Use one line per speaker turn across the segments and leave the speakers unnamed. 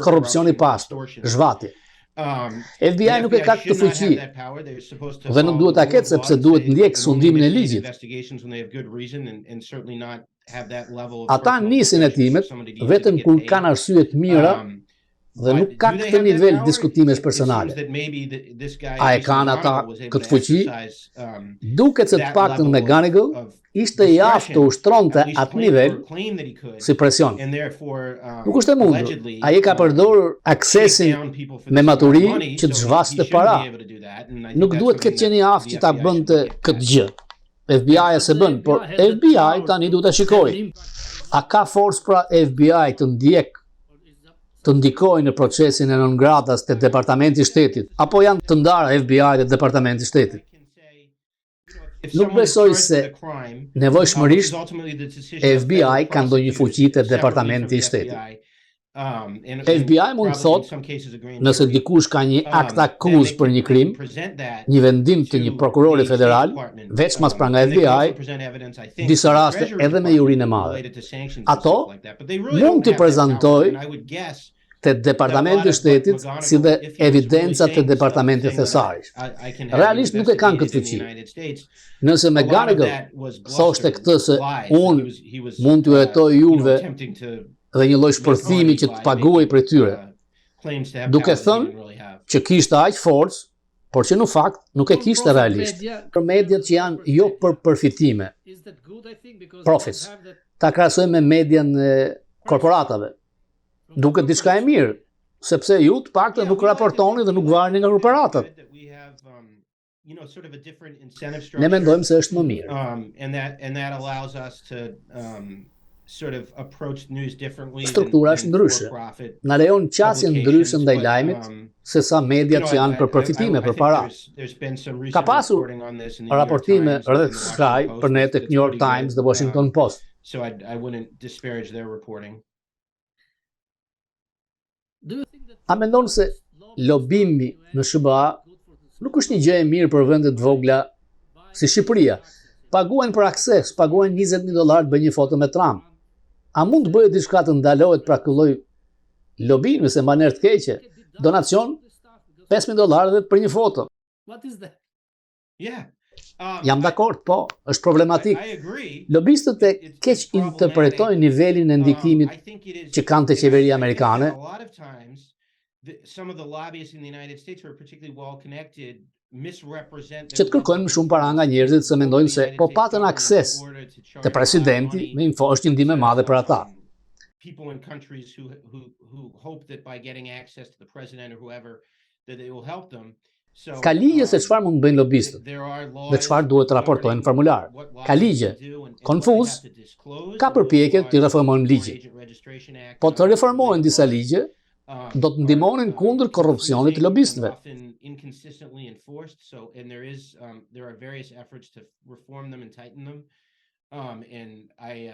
korrupsioni pastor, zhvati. FBI nuk e ka këtë fuqi dhe nuk duhet ta ketë sepse duhet ndjek sundimin e ligjit. Ata nisin hetimet vetëm kur kanë arsye të mira dhe nuk ka këtë nivel diskutimesh personale. A e kanë ata këtë fuqi? Duket se të paktën McGonigal ishte i aftë të ushtronte atë nivel si presion. Nuk është e mundur. Ai ka përdorur aksesin me maturi që të zhvaste para. Nuk duhet këtë qenë i aftë që ta bënte këtë gjë. FBI se bën, por FBI tani duhet ta shikojë. A ka forcë pra FBI të ndikojë në procesin e nëngratas të Departamenti i Shtetit, apo janë të ndarë FBI dhe Departamenti i Shtetit? Nuk besoj se nevojshmërisht FBI ka ndonjë fuqi te Departamenti i Shtetit. FBI mund të thotë, nëse dikush ka një akt akuz për një krim, një vendim të një prokurori federal, veç mas pra nga FBI, disa raste edhe me jurinë e madhe. Ato mund t'i prezantojë te Departamenti i Shtetit si dhe evidencat te Departamenti Thesarit. Realisht nuk e kanë këtë fuqi. Nëse McGonigal thoshte këtë se unë mund t'ju hetoj juve dhe një lloj shpërthimi që të paguaj për tyre, duke thënë që kishte aq forcë, por që në fakt nuk e kishte realisht. Për mediat që janë jo për përfitime, profits, ta krahasojmë me median e korporatave. Duket diçka e mirë, sepse ju të paktën nuk raportoni dhe nuk varreni nga korporatat. Ne mendojmë se është më mirë. Struktura është ndryshe. Na lejon qasje ndryshe ndaj lajmit se sa mediat që janë për përfitime, për para. Ka pasur raportime rreth kësaj për ne tek New York Times dhe Washington Post. A mendon se lobimi në SBA nuk është një gjë e mirë për vende të vogla si Shqipëria? Paguajnë për akses, paguajnë $20,000 të bëjnë një foto me Trump. A mund të bëhet diçka të ndalohet pra ky lloj lobimi se maner të keqe? Donacion $5,000 dhe për një foto. Jam dakord, po, është problematik. Lobistët e keq interpretojnë nivelin e ndikimit që kanë te qeveria amerikane. Që të kërkojnë më shumë para nga njerëzit se mendojnë se po patën akses te presidenti, me info është një ndihmë e madhe për ata. Ka ligje se çfarë mund të bëjnë lobistët dhe çfarë duhet të raportojnë në formular. Ka ligje. Konfuz, ka përpjekje të reformojnë ligjin. Po të reformojnë disa ligje, do të ndihmonin kundër korrupsionit të lobistëve.
And I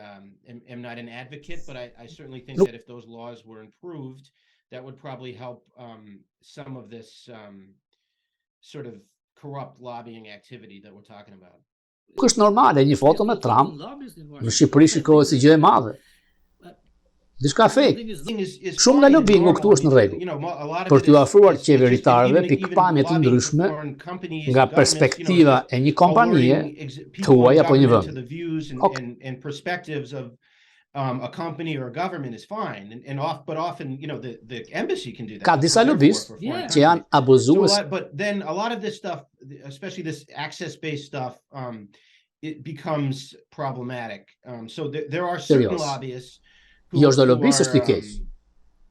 am not an advocate, but I certainly think that if those laws were improved, that would probably help some of this sort of corrupt lobbying activity that we're talking about.
Nuk është normale një foto me Trump në Shqipëri shikohet si gjë e madhe. Diçka fake. Shumë nga lobingu këtu është në rregull. Për t'u ofruar qeveritarëve pikpamje të ndryshme nga perspektiva e një kompanie, tuaj apo një vend.
A company or a government is fine, but often, the embassy can do that.
Ka disa lobistë që janë abuzues.
But then a lot of this stuff, especially this access-based stuff, it becomes problematic. So there are certain lobbyists
Jo çdo lobist është i keq.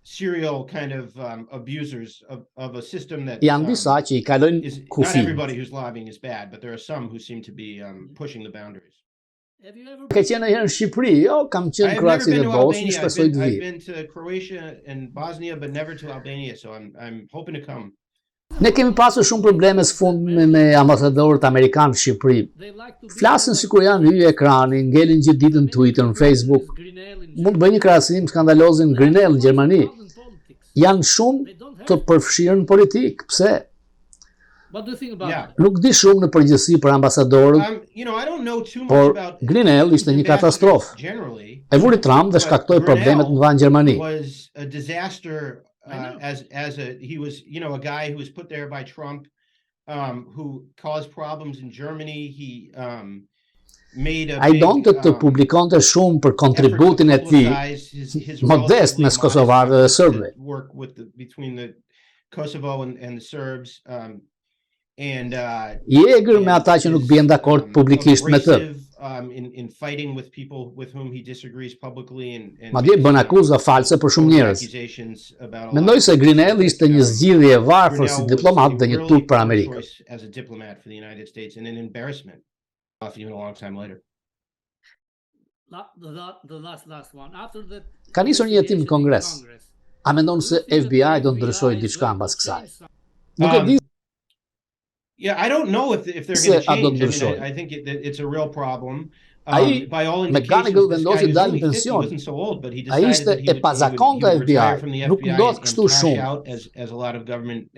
Serial kind of abusers of a system that
janë disa që i kalojnë kufi.
Not everybody who's lobbying is bad, but there are some who seem to be pushing the boundaries.
Ke qenë herë në Shqipëri? Jo, kam qenë në Kroaci dhe Bosnjë, shpresoj të vi.
I've been to Croatia and Bosnia, but never to Albania, so I'm hoping to come.
Ne kemi pasur shumë probleme së fundmi me ambasadorët amerikanë në Shqipëri. Flasin sikur janë hyrë ekrani, ngelin gjithë ditën Twitter, në Facebook. Mund të bëjnë një krahasim skandalozin Grinell në Gjermani. Janë shumë të përfshirë në politikë. Pse? Nuk di shumë në përgjithësi për ambasadorët, por Grinell ishte një katastrofë. E vuri Trump dhe shkaktoi problemet më dha në Gjermani.
he was, a guy who was put there by Trump, who caused problems in Germany. He made a
Ai donte të publikonte shumë për kontributin e tij modest mes kosovarëve dhe serbëve.
Between the Kosovo and the Serbs, and
I egër me ata që nuk bien dakord publikisht me të.
In fighting with people with whom he disagrees publicly and
Madje bën akuza false për shumë njerëz. Mendoj se Grinelli ishte një zgjidhje e varfër si diplomat dhe një turp për Amerikën.
As a diplomat for the United States and an embarrassment even a long time later.
The last one. After the
Ka nisur një hetim në Kongres. A mendon se FBI do ndryshojë diçka mbas kësaj? Nuk e di.
Yeah, I don't know if they're going to change. I think it's a real problem. By all indications, this guy is only 50, he wasn't so old, but he decided that he would retire from the FBI and cash out, as a lot of government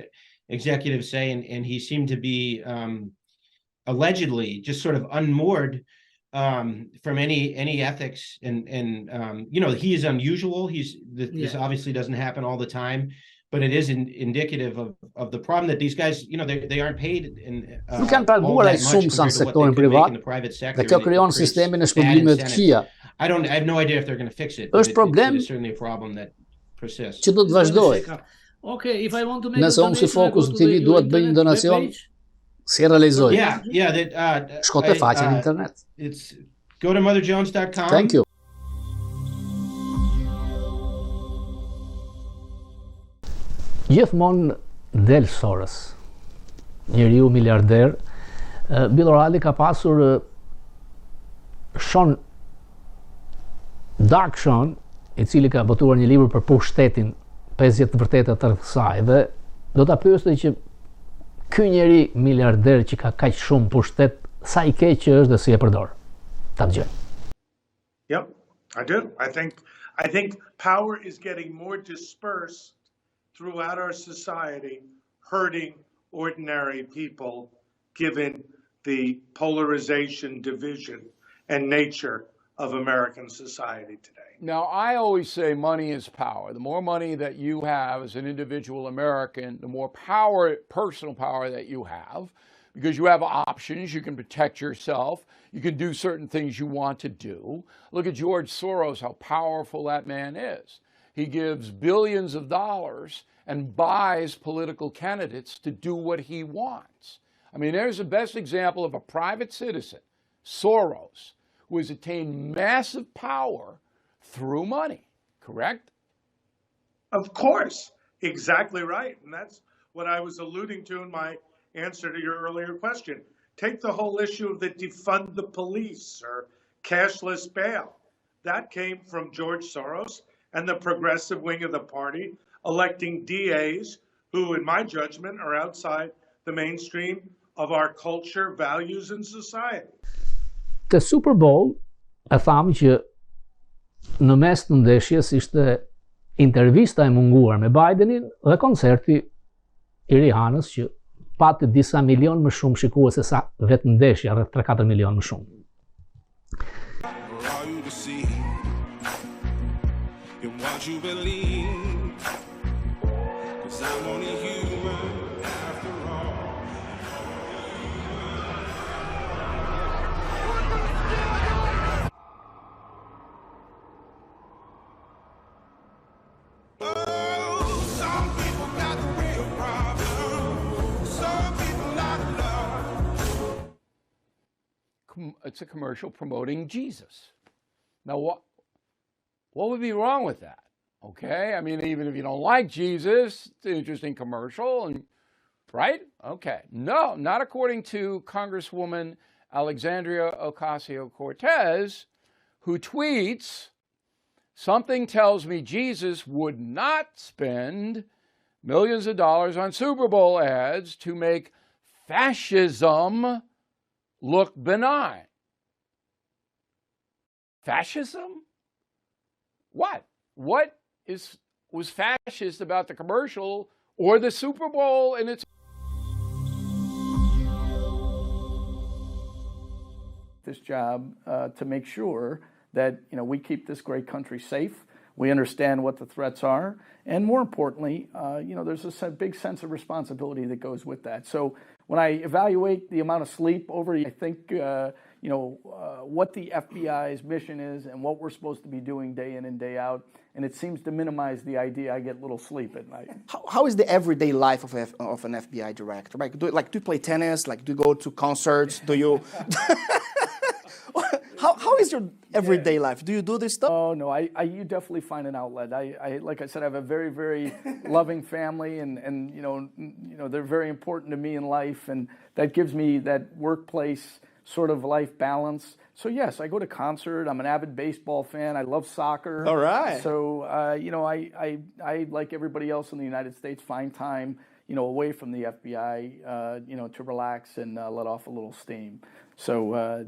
executives say, and he seemed to be allegedly just sort of unmoored from any ethics, and he is unusual. This obviously doesn't happen all the time, but it is indicative of the problem that these guys, they aren't paid
Nuk kanë paguar ai shumë sa në sektorin privat. Dhe kjo krijon sistemin e shpërblimeve të këqija.
I have no idea if they're going to fix it.
Është problem
certainly a problem that persists.
Që do të vazhdojë.
Okay, if I want to make
Nëse unë si Fokus në TV duhet bëj një donacion, si realizoj? Shkote faqen në internet.
It's go to motherjones.com.
Thank you. Gjithmonë del Soros, njeriu miliarder. Bill O'Reilly ka pasur Dark Sean, i cili ka botuar një libër për pushtetin, 50 të vërteta të saj, dhe do ta pyeste që ky njeri miliarder që ka kaq shumë pushtet, sa i keq është dhe si e përdor. Ta dëgjojmë.
Yep, I do. I think power is getting more dispersed throughout our society, hurting ordinary people, given the polarization, division, and nature of American society today.
Now, I always say money is power. The more money that you have as an individual American, the more power, personal power that you have, because you have options. You can protect yourself. You can do certain things you want to do. Look at George Soros, how powerful that man is. He gives billions of dollars and buys political candidates to do what he wants. I mean, there's the best example of a private citizen, Soros, who has attained massive power through money, correct?
Of course, exactly right. And that's what I was alluding to in my answer to your earlier question. Take the whole issue of the defund the police or cashless bail. That came from George Soros and the progressive wing of the party, electing DAs who, in my judgment, are outside the mainstream of our culture, values, and society.
Te Super Bowl, e thamë që në mes të ndeshjes ishte intervista e munguar me Bidenin dhe koncerti i Rihanës që pati disa milion më shumë shikuese sa vetë ndeshja, rreth 3-4 milion më shumë.
It's a commercial promoting Jesus. Now, what would be wrong with that? Okay, I mean, even if you don't like Jesus, it's an interesting commercial, and right? Okay, no, not according to Congresswoman Alexandria Ocasio-Cortez, who tweets, "Something tells me Jesus would not spend millions of dollars on Super Bowl ads to make fascism look benign." Fascism? What? What was fascist about the commercial or the Super Bowl in its
this job to make sure that we keep this great country safe.
We understand what the threats are. And more importantly, there's a big sense of responsibility that goes with that. So when I evaluate the amount of sleep over, I think, what the FBI's mission is and what we're supposed to be doing day in and day out. And it seems to minimize the idea I get little sleep at night.
How is the everyday life of an FBI director? Like, do you play tennis? Like, do you go to concerts? Do you... How is your everyday life? Do you do this stuff?
Oh, no, you definitely find an outlet. Like I said, I have a very, very loving family, and they're very important to me in life, and that gives me that workplace sort of life balance. So yes, I go to concert. I'm an avid baseball fan. I love soccer.
All right.
So I like everybody else in the United States find time away from the FBI to relax and let off a little steam. So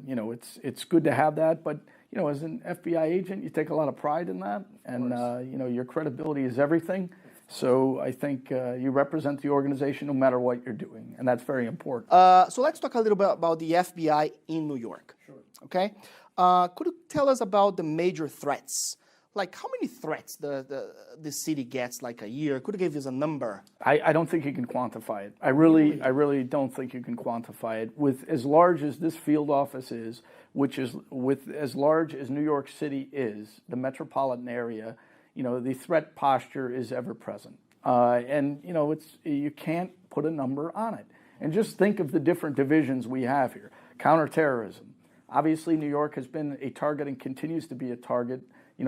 it's good to have that. But as an FBI agent, you take a lot of pride in that, and your credibility is everything. So I think you represent the organization no matter what you're doing, and that's very important.
So let's talk a little bit about the FBI in New York.
Sure.
Okay. Could you tell us about the major threats? Like, how many threats the city gets like a year? Could you give us a number?
I don't think you can quantify it. I really don't think you can quantify it. With as large as this field office is, which is with as large as New York City is, the metropolitan area, the threat posture is ever present. And you can't put a number on it. And just think of the different divisions we have here. Counterterrorism. Obviously, New York has been a target and continues to be a target,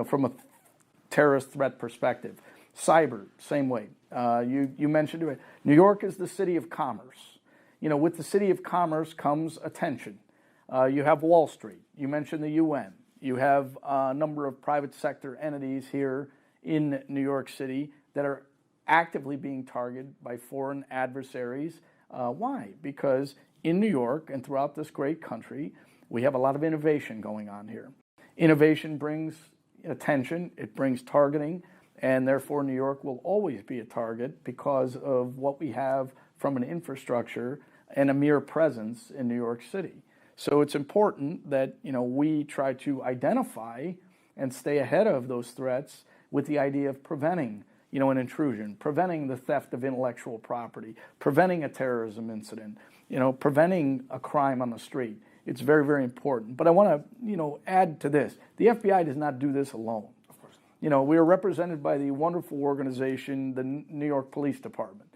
from a terrorist threat perspective. Cyber, same way. You mentioned it. New York is the city of commerce. With the city of commerce comes attention. You have Wall Street. You mentioned the UN. You have a number of private sector entities here in New York City that are actively being targeted by foreign adversaries. Why? Because in New York and throughout this great country, we have a lot of innovation going on here. Innovation brings attention, it brings targeting, and therefore New York will always be a target because of what we have from an infrastructure and a mere presence in New York City. So it's important that we try to identify and stay ahead of those threats with the idea of preventing an intrusion, preventing the theft of intellectual property, preventing a terrorism incident, preventing a crime on the street. It's very, very important. But I want to, add to this. The FBI does not do this alone. Of course. We are represented by the wonderful organization, the New York Police Department.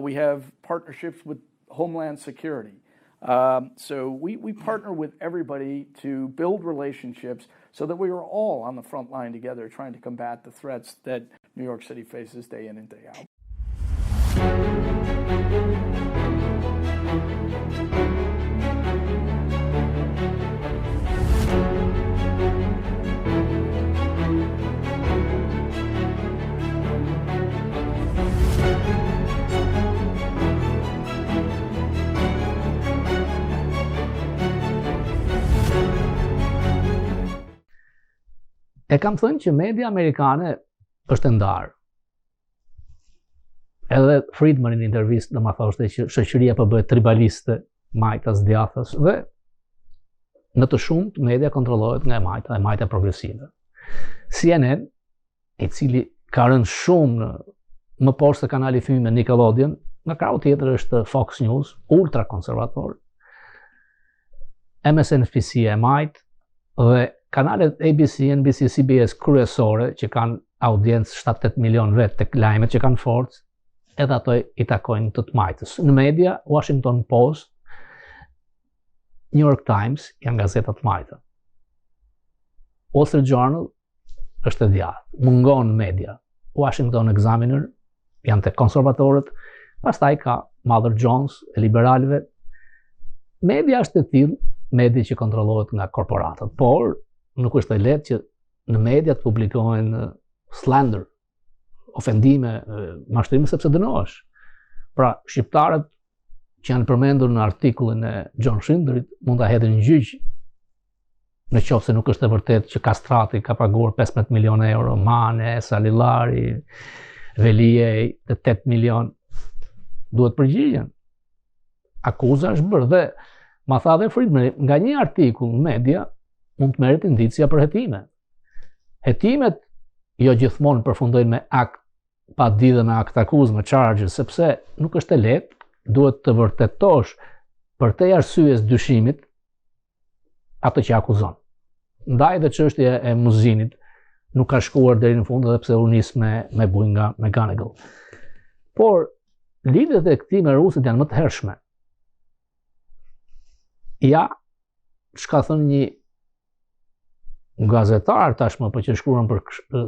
We have partnerships with Homeland Security. So we partner with everybody to build relationships so that we are all on the front line together trying to combat the threats that New York City faces day in and day out.
E kam thënë që media amerikane është e ndarë. Edhe Friedman në intervistë do ma thoshte që shoqëria po bëhet tribaliste, majtas, djathtas, dhe në të shumt media kontrollohet nga e majta progresive. CNN, i cili ka rënë shumë më poshtë se kanali fëmijë me Nickelodeon, nga krau tjetër është Fox News, ultra konservator. MSNBC e majt dhe kanalet ABC, NBC, CBS kryesore që kanë audiencë 7-8 milion vetë tek lajmet që kanë forcë, edhe ato i takojnë të majtës. Në media, Washington Post, New York Times janë gazetat majta. Wall Street Journal është e djathtë, mungon media. Washington Examiner janë të konservatorët, pastaj ka Mother Jones e liberalëve. Media është e tillë, media që kontrollohet nga korporatët, por nuk është e lehtë që në media të publikohen slander, ofendime, mashtrime, sepse dënohesh. Pra, shqiptarët që janë përmendur në artikullin e John Schindlerit mund ta hedhin në gjyq në qoftë se nuk është e vërtetë që Kastrati ka paguar 15 milion euro, Mane, Salilari, Veliej, 8 milion. Duhet përgjigjen. Akuza është bërë dhe ma tha dhe Friedman, nga një artikull në media mund të merret indicia për hetime. Hetimet jo gjithmonë përfundojnë me akt pa lidhje me akt akuzë, me charges, sepse nuk është e lehtë, duhet të vërtetosh për te arsyes dyshimit atë që akuzon. Ndaj dhe çështja e Muzinit nuk ka shkuar deri në fund edhe pse u nis me bujë nga McGonigal. Por lidhjet e këtij me rusit janë më të hershme. Ja, çka thënë një gazetar tashmë për që shkruan për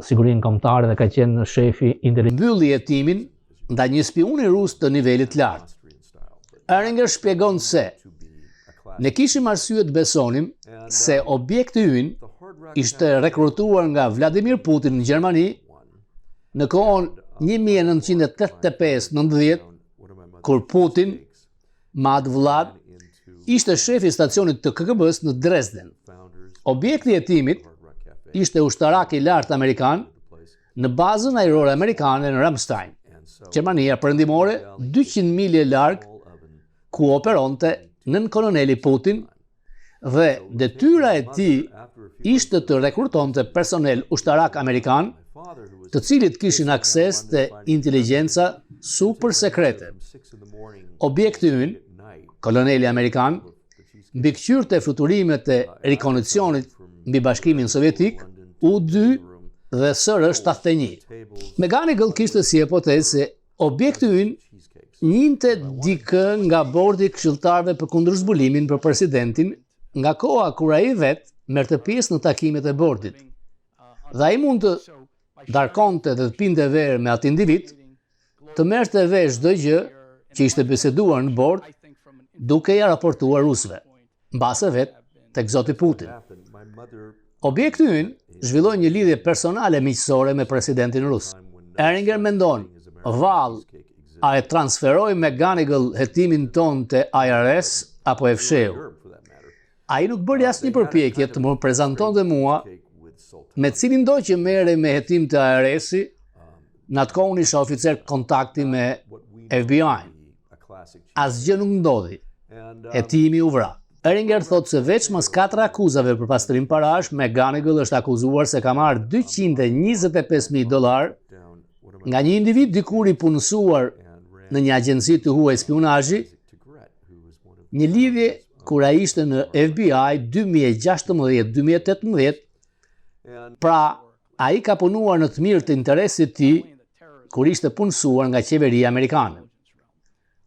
sigurinë kombëtare dhe ka qenë shefi mbylli hetimin ndaj një spiuni rus të nivelit lartë. Eringer shpjegon se ne kishim arsye të besonim se objekti ynë ishte rekrutuar nga Vladimir Putin në Gjermani në kohën 1985-90, kur Putin, me atë vëllad, ishte shefi i stacionit të KGB-s në Dresden. Objekti i hetimit ishte ushtarak i lartë amerikan në bazën ajrore amerikane në Ramstein, Gjermania perëndimore 200 milje larg, ku operonte nën koloneli Putin, dhe detyra e tij ishte të rekrutonte personel ushtarak amerikan, të cilit kishin akses të inteligjenca super sekrete. Objekti ynë, koloneli amerikan, mbikëqyrte fluturimet e rikognicionit mbi Bashkimin Sovjetik, U-2 dhe SR-71. McGonigal kishte si hipotezë se objekti ynë njinte dikë nga bordi i këshilltarëve për kundërzbulimin për presidentin nga koha kur ai vetë merrte pjesë në takimet e bordit. Dhe ai mund të darkonte dhe të pinte verë me atë individ, të merrte vesh çdo gjë që ishte biseduar në bord, duke ja raportuar rusëve, mbase vetë tek zoti Putin. Objekti ynë zhvilloi një lidhje personale miqësore me presidentin rus. Eringer mendon, vallë, a e transferoi McGonigal hetimin ton të IRS apo e fsheu? Ai nuk bëri asnjë përpjekje të më prezantonte mua me cilin do që merrej me hetim të IRS-i, në atë kohë isha oficer kontakti me FBI-n. Asgjë nuk ndodhi. Hetimi u vra. Eringer thot se veç mas 4 akuzave për pastrim parash, McGonigal është akuzuar se ka marrë $225,000 nga një individ dikur i punësuar në një agjenci të huaj spionazhi, një lidhje kur ai ishte në FBI 2016-2018, pra ai ka punuar në të mirë të interesit të tij kur ishte punësuar nga qeveria amerikane.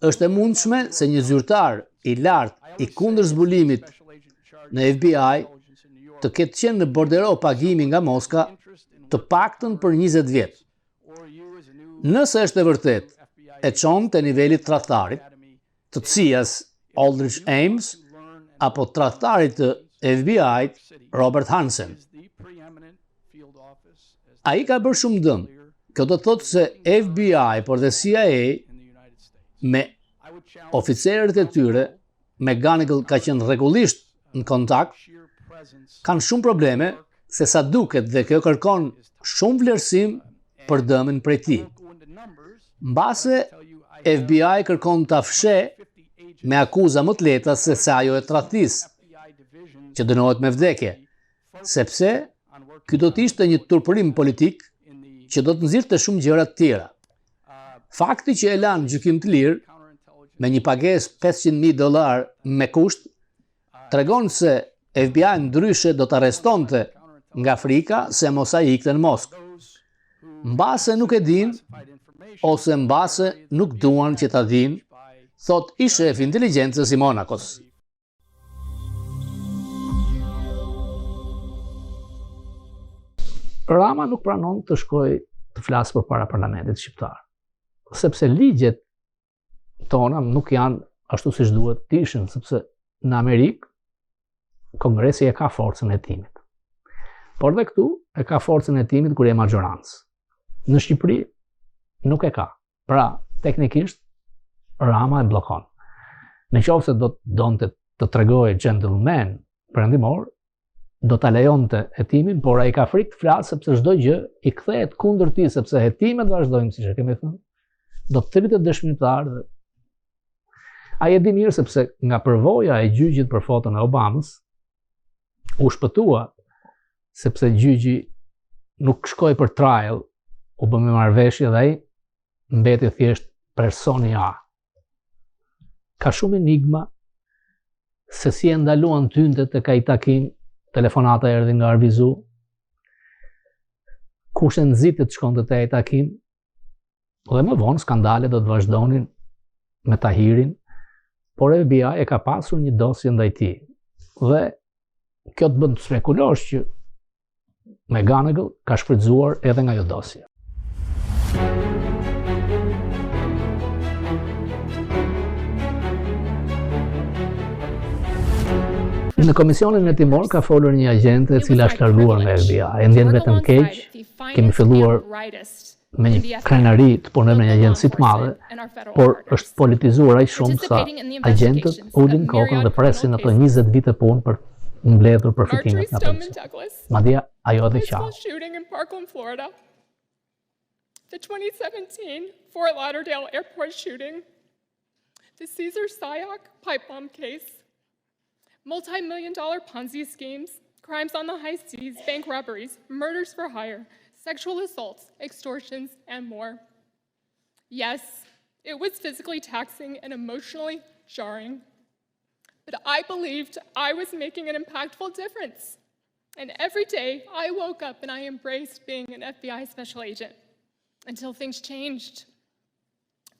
Është e mundshme se një zyrtar i lartë i kundërzbulimit në FBI të ketë qenë në bordero pagimi nga Moska të paktën për 20 vjet. Nëse është e vërtet, e çon te niveli tradhtarit, të CIA-s Aldrich Ames apo tradhtarit të FBI-t Robert Hansen. Ai ka bërë shumë dëm. Kjo do të thotë se FBI por dhe CIA me oficerët e tyre, McGonigal ka qenë rregullisht në kontakt, kanë shumë probleme, se sa duket dhe kjo kërkon shumë vlerësim për dëmin prej tij. Mbase FBI kërkon ta fshe me akuza më të lehta se sa ajo e tradhtisë, që dënohet me vdekje, sepse ky do të ishte një turpërim politik që do të nxirrte shumë gjëra të tjera. Fakti që e lanë gjykim të lirë me një pagesë $500,000 me kusht tregon se FBI ndryshe do të arrestonte nga frika se mos ai ikte në Moskë. Mbase nuk e din, ose mbase nuk duan që ta din, thot i shef inteligjencës i Monakos. Rama nuk pranon të shkojë të flasë përpara parlamentit shqiptar, sepse ligjet tona nuk janë ashtu siç duhet të ishin, sepse në Amerikë Kongresi e ka forcën e hetimit. Por dhe këtu e ka forcën e hetimit kur e majorancë. Në Shqipëri nuk e ka. Pra, teknikisht Rama e bllokon. Nëse do donte të tregojë gentleman perëndimor, do ta lejonte hetimin, por ai ka frikë të flasë sepse çdo gjë i kthehet kundër tij, sepse hetimet vazhdojnë, siç e kemi thënë. Do të thritet dëshmitar dhe ai e di mirë sepse nga përvoja e gjyqit për foton e Obamës u shpëtua, sepse gjyqi nuk shkoi për trial, u bë me marrëveshje dhe ai mbeti thjesht personi A. Ka shumë enigma se si e ndaluan tyndet tek ai takim, telefonata erdhi nga Arvizu, kush e nxitë të shkonte te ai takim, dhe më vonë skandale do të vazhdonin me Tahirin, por FBI e ka pasur një dosje ndaj tij. Dhe kjo të bën të spekulosh që McGonagall ka shfrytzuar edhe nga ajo dosje. Në komisionin e timor ka folur një agjente e cila është larguar nga FBI. E ndjen vetëm keq, kemi filluar me një krenari të punojmë në një agjenci të madhe, por është politizuar aq shumë sa agjentët ulin kokën dhe presin ato 20 vite punë për mbledhur përfitimet nga pensioni. Madje ajo edhe qartë.
The 2017 Fort Lauderdale airport shooting, the Caesar Sayoc pipe bomb case, multi-million-dollar Ponzi schemes, crimes on the high seas, bank robberies, murders for hire, sexual assaults, extortions, and more. Yes, it was physically taxing and emotionally jarring, but I believed I was making an impactful difference. And every day I woke up and I embraced being an FBI special agent until things changed.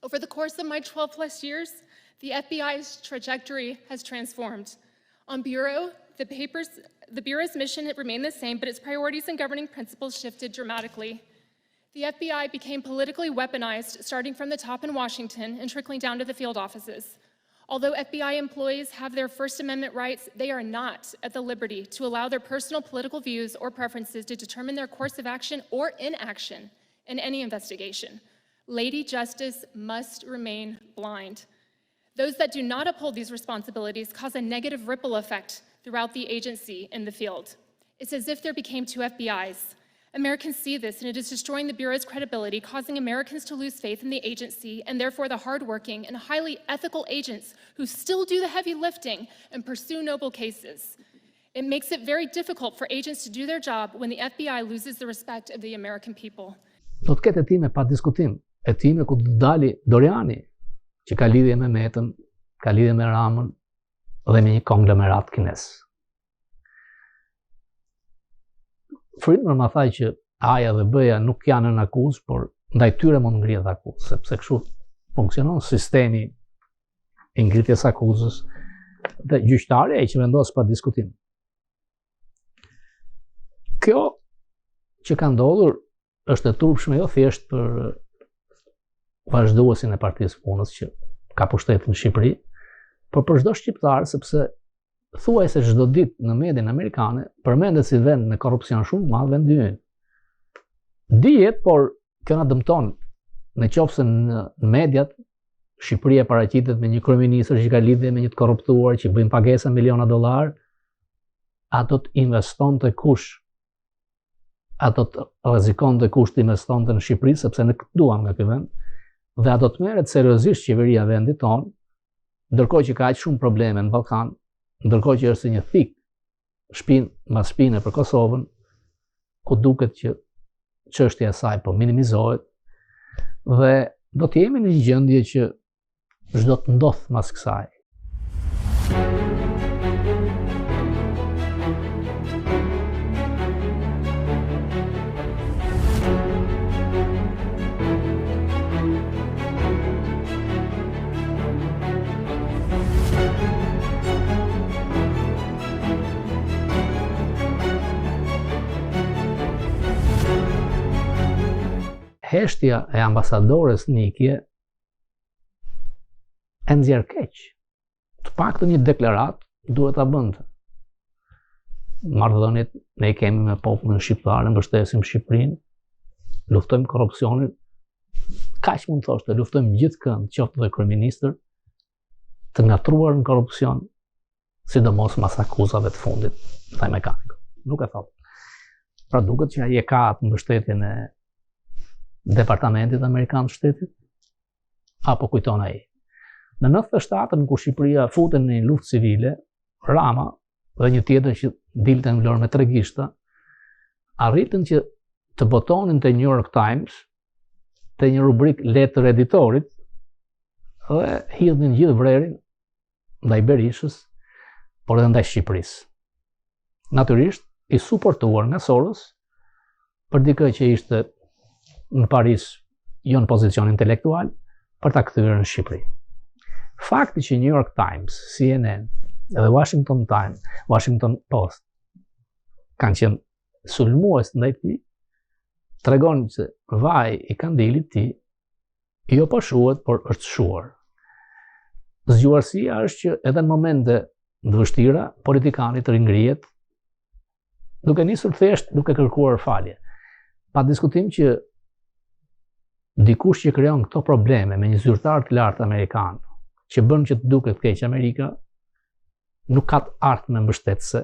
Over the course of my 12 plus years, the FBI's trajectory has transformed. On Bureau, the Bureau's mission remained the same, but its priorities and governing principles shifted dramatically. The FBI became politically weaponized, starting from the top in Washington and trickling down to the field offices. Although FBI employees have their First Amendment rights, they are not at the liberty to allow their personal political views or preferences to determine their course of action or inaction in any investigation. Lady Justice must remain blind. Those that do not uphold these responsibilities cause a negative ripple effect throughout the agency in the field. It's as if there became two FBIs. Americans see this, and it is destroying the Bureau's credibility, causing Americans to lose faith in the agency, and therefore the hardworking and highly ethical agents who still do the heavy lifting and pursue noble cases. It makes it very difficult for agents to do their job when the FBI loses the respect of the American people.
Do të ketë hetime pa diskutim, hetime ku të dali Doriani, që ka lidhje me Metën, ka lidhje me Ramën dhe me një konglomerat kines. Friedman ma thaj që A-ja dhe B-ja nuk janë në akuzë, por ndaj tyre mund ngrihet akuzë, sepse kështu funksionon sistemi i ngritjes akuzës dhe gjyqtarja ai që vendos pa diskutim. Kjo që ka ndodhur është e turpshme jo thjesht për vazhduesin e Partisë Punës që ka pushtetin në Shqipëri, por për çdo shqiptar, sepse thuajse çdo ditë në median amerikane përmendet si vend me korrupsion shumë të madh vendi ynë. Dihet, por kjo na dëmton. Nëse në mediat Shqipëria paraqitet me një kryeministër që ka lidhje me një të korruptuar që bëjnë pagesa miliona dollar, ato të investonte kush? Ato të rrezikonte kush të investonte në Shqipëri, sepse ne këtë duam nga ky vend, dhe ato të merret seriozisht qeveria e vendit tonë, ndërkohë që ka aq shumë probleme në Ballkan, ndërkohë që është një thik shpinë mbas shpine për Kosovën, ku duket që çështja e saj po minimizohet, dhe do të jemi në një gjendje që çdo të ndodh mas kësaj. Heshtja e ambasadores Nikje e nxjerr keq. Të paktën një deklarat duhet ta bënte. Marrëdhëniet ne i kemi me popullin shqiptar, mbështesim Shqipërinë, luftojmë korrupsionin. Kaq mund thoshte, luftojmë gjithëkënd, qoftë dhe kryeministër, të ngatruar në korrupsion, sidomos mas akuzave të fundit, thaj mekanik. Nuk e thot. Pra duket që ai e ka atë mbështetjen e Departamentit Amerikan të Shtetit, apo kujton ai. Në 97-ën, kur Shqipëria futen në një luftë civile, Rama dhe një tjetër që dilte në Vlorë me tregishta, arritën që të botonin të New York Times, të një rubrik letër editorit, dhe hidhin gjithë vrerin ndaj Berishës, por edhe ndaj Shqipërisë. Natyrisht, i suportuar nga Soros, për dikë që ishte në Paris jo në pozicion intelektual, për ta kthyer në Shqipëri. Fakti që New York Times, CNN edhe Washington Post kanë qenë sulmues ndaj tij, tregon se vaj i kandilit ti jo po shuhet, por është shuar. Zgjuarësia është që edhe në momente të vështira, politikani të ringrihet, duke nisur thjesht duke kërkuar falje. Pa diskutim që dikush që krijon këto probleme me një zyrtar të lartë amerikan, që bën që të duket keq Amerika, nuk ka ardhmë mbështetëse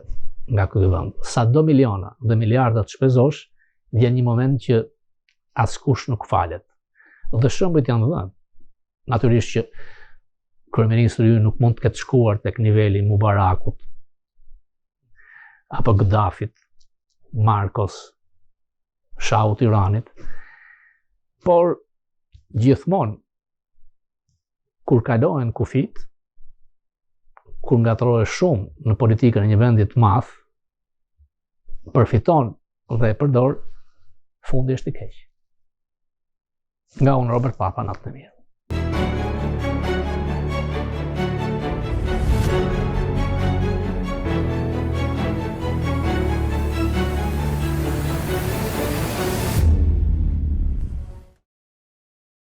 nga ky vend. Sado miliona dhe miliarda të shpezosh, vjen një moment që askush nuk falet. Dhe shembujt janë dhënë. Natyrisht që kryeministri ju nuk mund të ketë shkuar tek niveli Mubarakut, apo Gaddafit, Marcos, Shahut Iranit, por gjithmonë kur kalohen kufit, kur ngatrohesh shumë në politikën e një vendi të madh, përfiton dhe e përdor, fundi është i keq. Nga unë Robert Papa, natë në mirë.